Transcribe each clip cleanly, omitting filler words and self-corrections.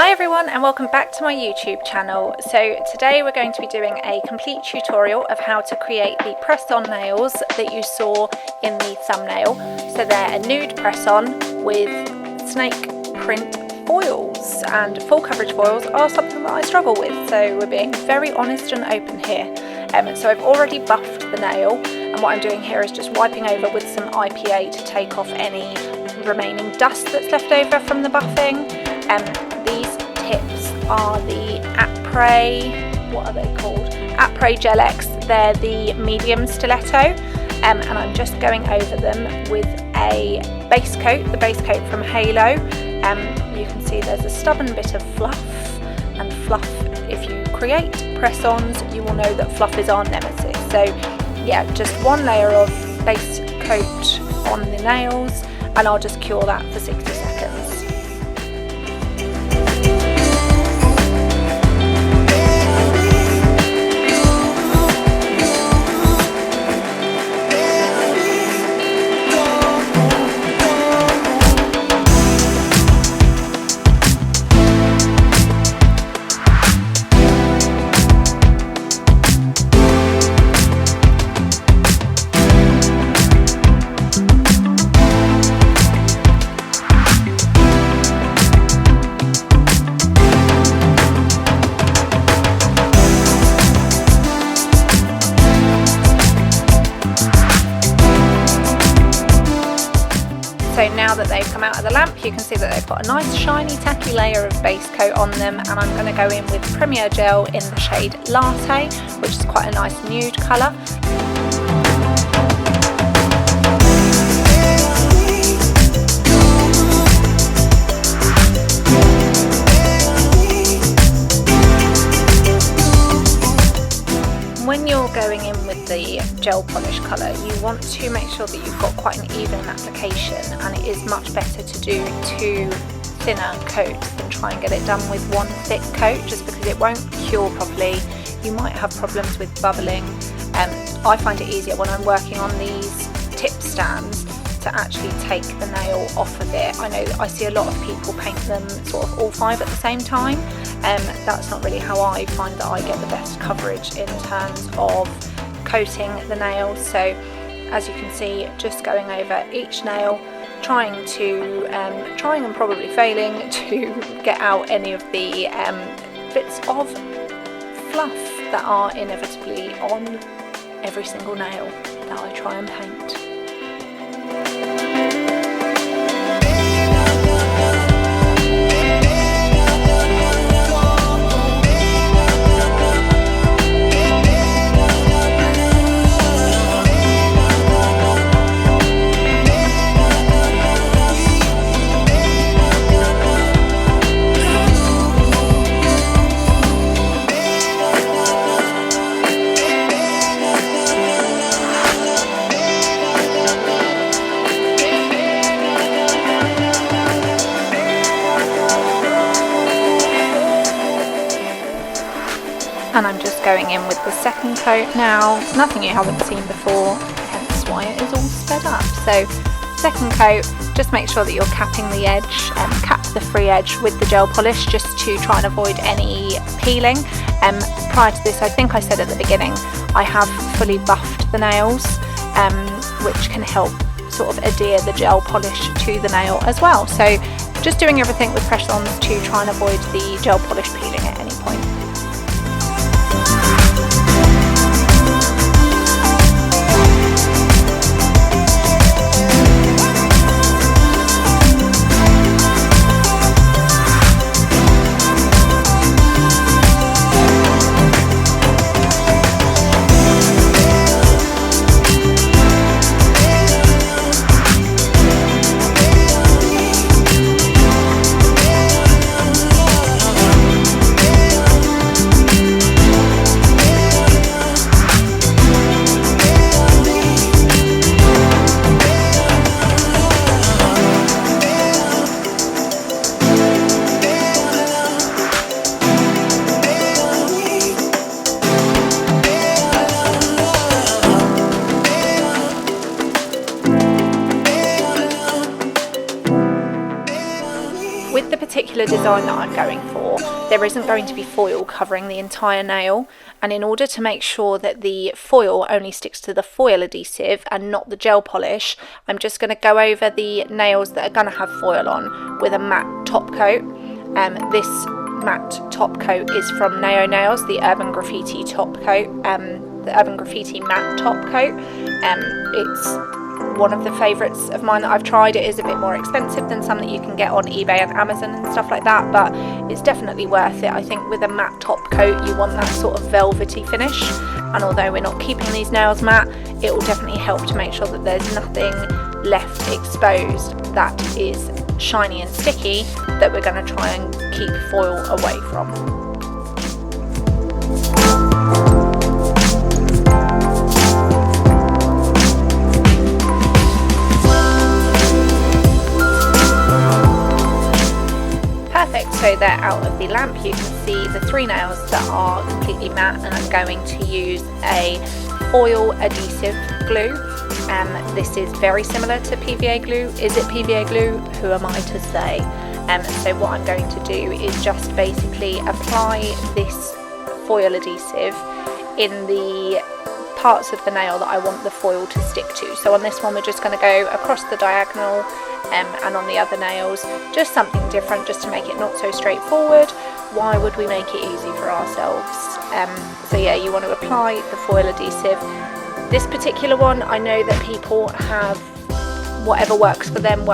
Hi everyone and welcome back to my YouTube channel. So today we're going to be doing a complete tutorial of how to create the press-on nails that you saw in the thumbnail. So they're a nude press-on with snake print foils, and full coverage foils are something that I struggle with, so we're being very honest and open here. So I've already buffed the nail, and what I'm doing here is just wiping over with some IPA to take off any remaining dust that's left over from the buffing. These tips are the Apres, what are they called? Apres Gel X. They're the medium stiletto, and I'm just going over them with a base coat, the base coat from Halo. You can see there's a stubborn bit of fluff, and fluff, if you create press-ons, you will know that fluff is our nemesis. So yeah, just one layer of base coat on the nails, and I'll just cure that for 60 seconds. So now that they've come out of the lamp, you can see that they've got a nice shiny tacky layer of base coat on them, and I'm going to go in with Premier Gel in the shade Latte, which is quite a nice nude colour. When you're going in with the gel polish colour, you want to make sure that you've got quite an even application, and it is much better to do two thinner coats than try and get it done with one thick coat, just because it won't cure properly. You might have problems with bubbling. I find it easier when I'm working on these tip stands to actually take the nail off of it. I know that I see a lot of people paint them sort of all five at the same time. That's not really how I find that I get the best coverage in terms of coating the nails. So as you can see, just going over each nail, trying and probably failing to get out any of the bits of fluff that are inevitably on every single nail that I try and paint. And I'm just going in with the second coat now, nothing you haven't seen before, hence why it is all sped up. So second coat, just make sure that you're capping the edge, cap the free edge with the gel polish, just to try and avoid any peeling. Prior to this, I think I said at the beginning, I have fully buffed the nails, which can help sort of adhere the gel polish to the nail as well. So just doing everything with press-ons to try and avoid the gel polish peeling at any point. particular design that I'm going for, there isn't going to be foil covering the entire nail, and in order to make sure that the foil only sticks to the foil adhesive and not the gel polish, I'm just going to go over the nails that are going to have foil on with a matte top coat. This matte top coat is from Nao Nails, the Urban Graffiti top coat, the Urban Graffiti matte top coat. It's one of the favourites of mine that I've tried. It is a bit more expensive than some that you can get on eBay and Amazon and stuff like that, but it's definitely worth it. I think with a matte top coat you want that sort of velvety finish, and although we're not keeping these nails matte, it will definitely help to make sure that there's nothing left exposed that is shiny and sticky that we're going to try and keep foil away from. So they're out of the lamp. You can see the 3 nails that are completely matte, and I'm going to use a foil adhesive glue. This is very similar to PVA glue. Is it PVA glue? Who am I to say? So what I'm going to do is just basically apply this foil adhesive in the parts of the nail that I want the foil to stick to. So on this one we're just going to go across the diagonal, and on the other nails just something different, just to make it not so straightforward. Why would we make it easy for ourselves? So yeah, you want to apply the foil adhesive. This particular one, I know that people have whatever works for them,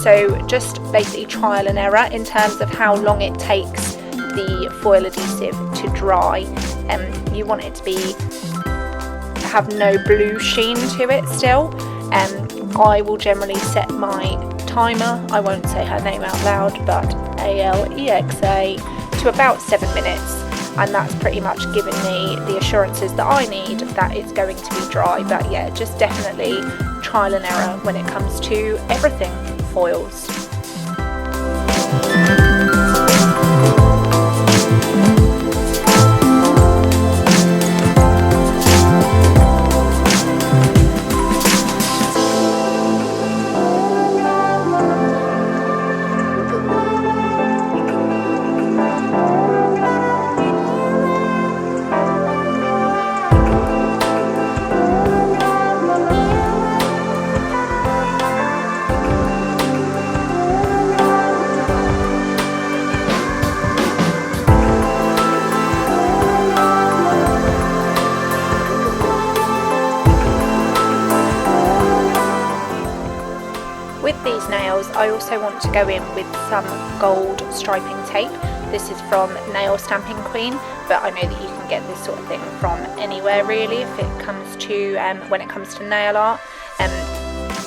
so just basically trial and error in terms of how long it takes the foil adhesive to dry. You want it to have no blue sheen to it still. I will generally set my timer, I won't say her name out loud, but Alexa, to about 7 minutes, and that's pretty much giving me the assurances that I need that it's going to be dry. But yeah, just definitely trial and error when it comes to everything foils. These nails, I also want to go in with some gold striping tape. This is from Nail Stamping Queen, but I know that you can get this sort of thing from anywhere really if it comes to when it comes to nail art.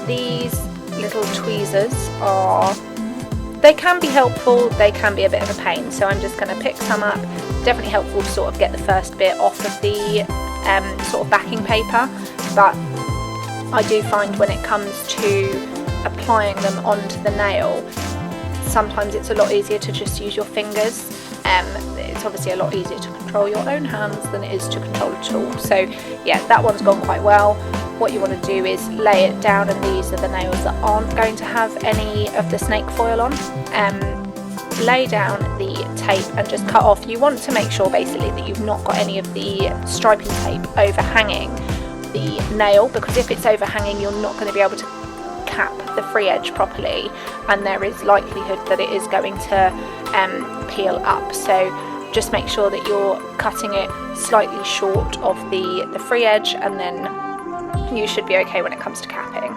These little tweezers they can be helpful, they can be a bit of a pain, so I'm just going to pick some up. Definitely helpful to sort of get the first bit off of the sort of backing paper, but I do find when it comes to applying them onto the nail, sometimes it's a lot easier to just use your fingers. It's obviously a lot easier to control your own hands than it is to control a tool. So yeah, that one's gone quite well. What you want to do is lay it down, and these are the nails that aren't going to have any of the snake foil on. Lay down the tape and just cut off. You want to make sure basically that you've not got any of the striping tape overhanging the nail, because if it's overhanging you're not going to be able to cap the free edge properly, and there is likelihood that it is going to peel up. So just make sure that you're cutting it slightly short of the free edge, and then you should be okay when it comes to capping.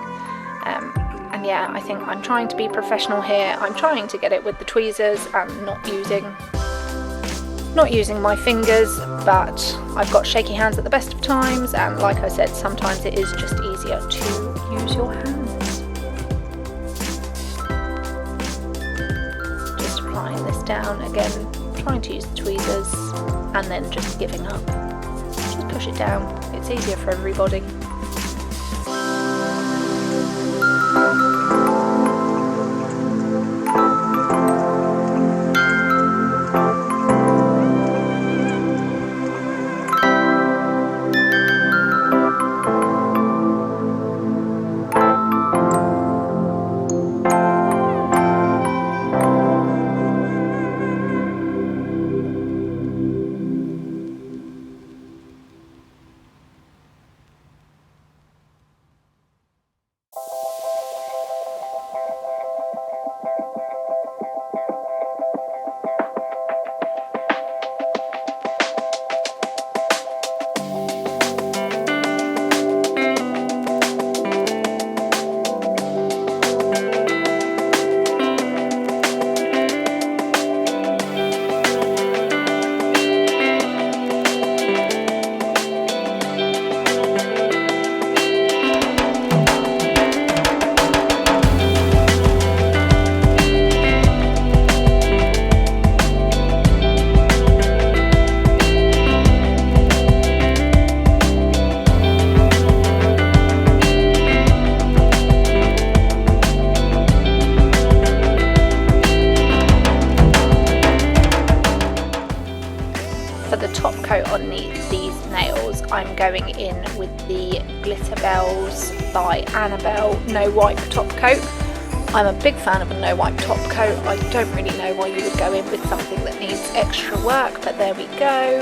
And yeah, I think I'm trying to be professional here. I'm trying to get it with the tweezers and not using my fingers, but I've got shaky hands at the best of times, and like I said, sometimes it is just easier to use your hands. Just applying this down again, trying to use the tweezers, and then just giving up. Just push it down, it's easier for everybody. going in with the Glitterbels by Annabelle No Wipe Top Coat. I'm a big fan of a no wipe top coat. I don't really know why you would go in with something that needs extra work, but there we go.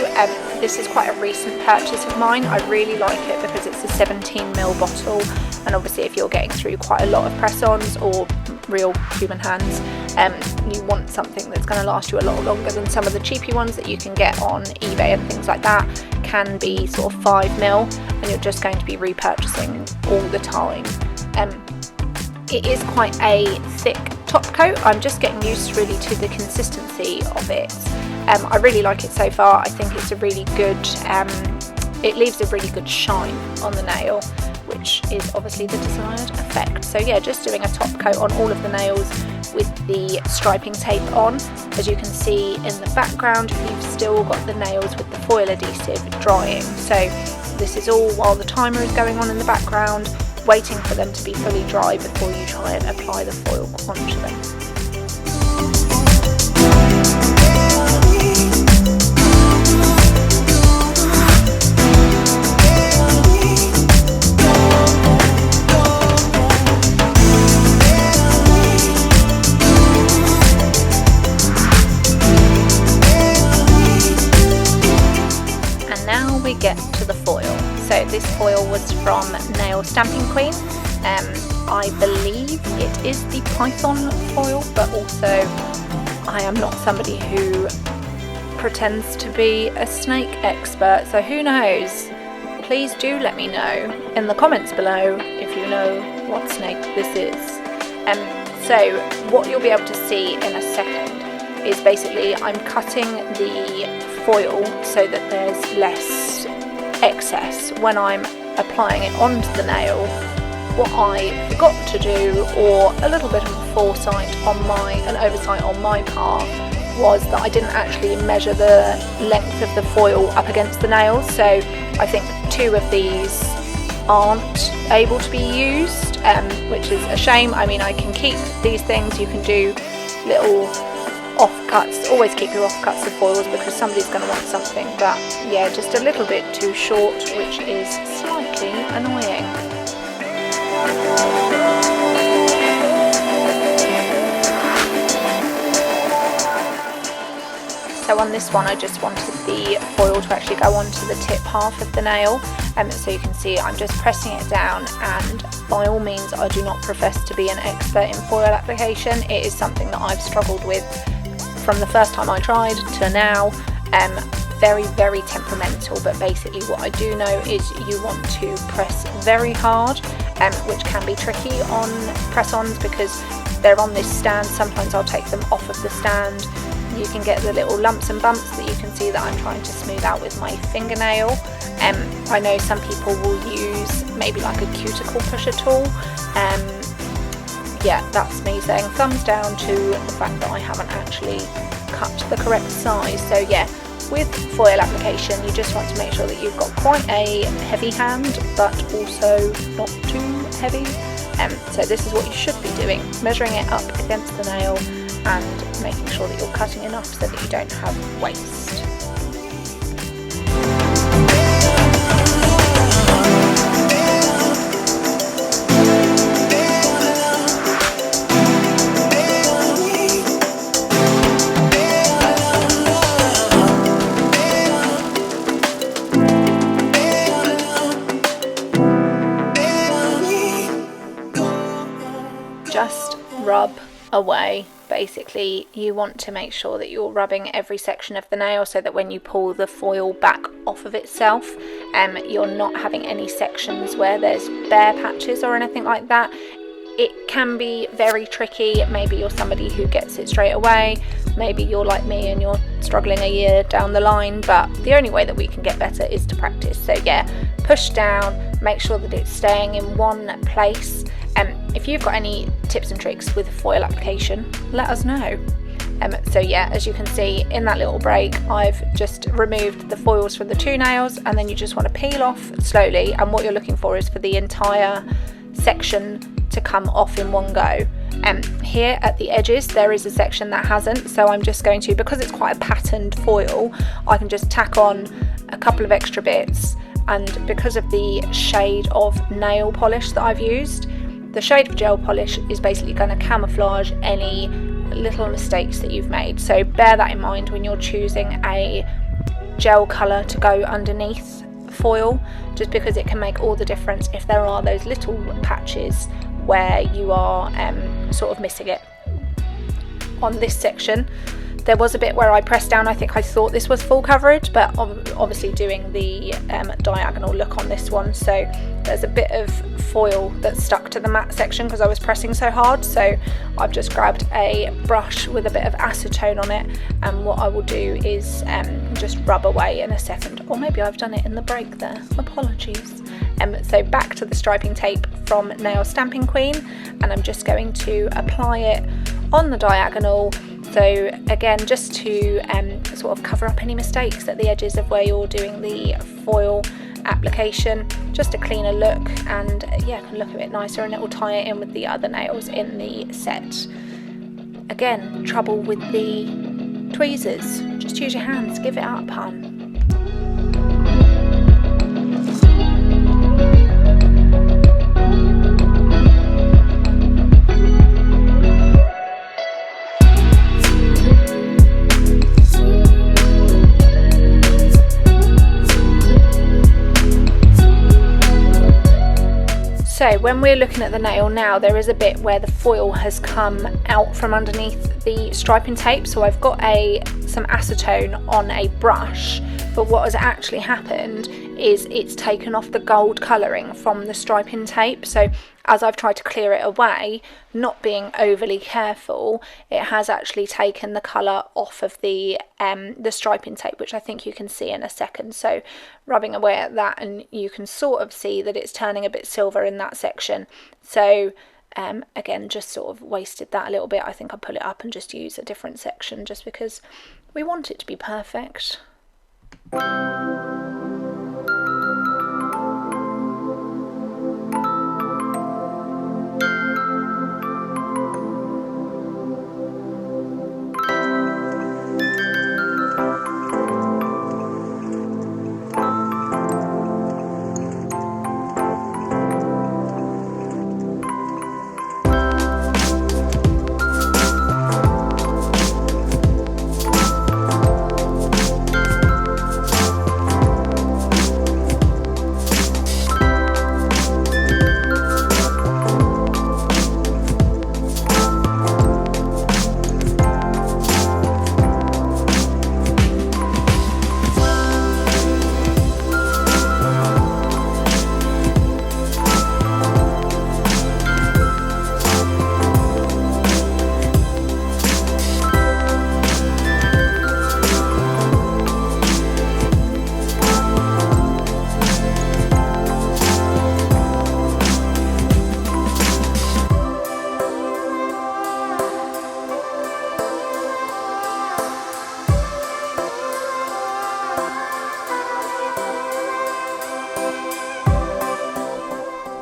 This is quite a recent purchase of mine. I really like it because it's a 17ml bottle, and obviously if you're getting through quite a lot of press-ons or real human hands, you want something that's going to last you a lot longer than some of the cheapy ones that you can get on eBay and things like that. Can be sort of 5ml, and you're just going to be repurchasing all the time. It is quite a thick top coat. I'm just getting used really to the consistency of it. I really like it so far. I think it's a really good, it leaves a really good shine on the nail, which is obviously the desired effect. So yeah, just doing a top coat on all of the nails with the striping tape on. As you can see in the background, you've still got the nails with the foil adhesive drying. So this is all while the timer is going on in the background, waiting for them to be fully dry before you try and apply the foil onto them. And now we get to the foil. So this foil was from Nail Stamping Queen. I believe it is the Python foil, but also I am not somebody who pretends to be a snake expert, so who knows? Please do let me know in the comments below if you know what snake this is. So what you'll be able to see in a second is basically I'm cutting the foil so that there's less excess when I'm applying it onto the nail. What I forgot to do, or a little bit of foresight on an oversight on my part, was that I didn't actually measure the length of the foil up against the nails. So I think 2 of these aren't able to be used, which is a shame. I mean, I can keep these things, you can do little offcuts, always keep your offcuts of foils because somebody's going to want something, but yeah, just a little bit too short, which is slightly annoying. So on this one I just wanted the foil to actually go onto the tip half of the nail, so you can see I'm just pressing it down, and by all means I do not profess to be an expert in foil application. It is something that I've struggled with from the first time I tried to now. Very, very temperamental, but basically what I do know is you want to press very hard, which can be tricky on press-ons because they're on this stand. Sometimes I'll take them off of the stand. You can get the little lumps and bumps that you can see that I'm trying to smooth out with my fingernail. I know some people will use maybe like a cuticle pusher tool. Yeah, that's me saying thumbs down to the fact that I haven't actually cut the correct size. So yeah, with foil application you just want to make sure that you've got quite a heavy hand but also not too heavy. So this is what you should be doing, measuring it up against the nail and making sure that you're cutting enough so that you don't have waste. Just rub away. Basically you want to make sure that you're rubbing every section of the nail so that when you pull the foil back off of itself, you're not having any sections where there's bare patches or anything like that. It can be very tricky. Maybe you're somebody who gets it straight away, maybe you're like me and you're struggling a year down the line, but the only way that we can get better is to practice. So yeah, push down, make sure that it's staying in one place. If you've got any tips and tricks with foil application, let us know. So yeah, as you can see in that little break, I've just removed the foils from the 2 nails, and then you just want to peel off slowly, and what you're looking for is for the entire section to come off in one go. Here at the edges there is a section that hasn't, so I'm just going to, because it's quite a patterned foil, I can just tack on a couple of extra bits and because of the shade of nail polish that I've used, the shade of gel polish is basically going to camouflage any little mistakes that you've made. So bear that in mind when you're choosing a gel colour to go underneath foil, just because it can make all the difference if there are those little patches where you are sort of missing it. On this section there was a bit where I pressed down. I think I thought this was full coverage, but obviously doing the diagonal look on this one, so there's a bit of foil that stuck to the matte section because I was pressing so hard. So I've just grabbed a brush with a bit of acetone on it, and what I will do is just rub away in a second, or maybe I've done it in the break there, apologies. So back to the striping tape from Nail Stamping Queen, and I'm just going to apply it on the diagonal. So again, just to sort of cover up any mistakes at the edges of where you're doing the foil application, just a cleaner look, and yeah, can look a bit nicer, and it will tie it in with the other nails in the set. Again, trouble with the tweezers, just use your hands, give it up, hun. So when we're looking at the nail now, there is a bit where the foil has come out from underneath the striping tape. So I've got some acetone on a brush, but what has actually happened is it's taken off the gold colouring from the striping tape. So as I've tried to clear it away, not being overly careful, it has actually taken the colour off of the striping tape, which I think you can see in a second. So rubbing away at that, and you can sort of see that it's turning a bit silver in that section. So again, just sort of wasted that a little bit. I think I'll pull it up and just use a different section, just because we want it to be perfect.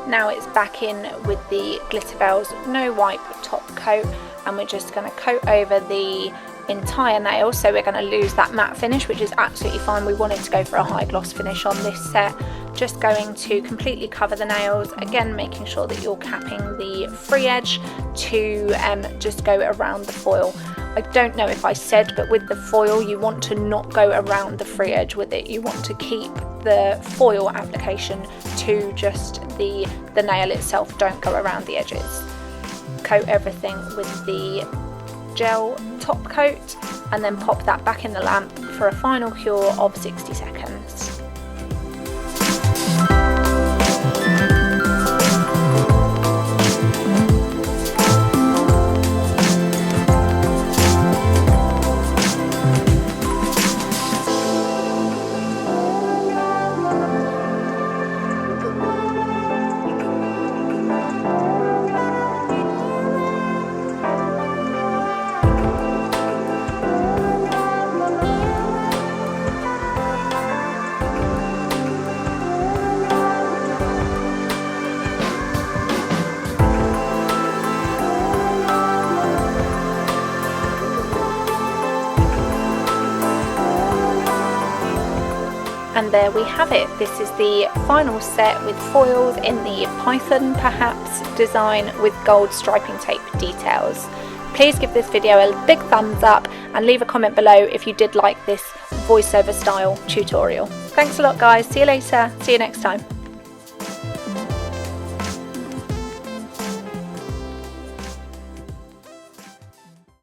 Now it's back in with the Glitterbels No Wipe top coat, and we're just going to coat over the entire nail, so we're going to lose that matte finish, which is absolutely fine. We wanted to go for a high gloss finish on this set. Just going to completely cover the nails, again making sure that you're capping the free edge to just go around the foil. I don't know if I said, but with the foil you want to not go around the free edge with it. You want to keep the foil application to just the nail itself, don't go around the edges. Coat everything with the gel top coat, and then pop that back in the lamp for a final cure of 60 seconds. And there we have it. This is the final set with foils in the Python perhaps design with gold striping tape details. Please give this video a big thumbs up and leave a comment below if you did like this voiceover style tutorial. Thanks a lot guys, see you later, see you next time.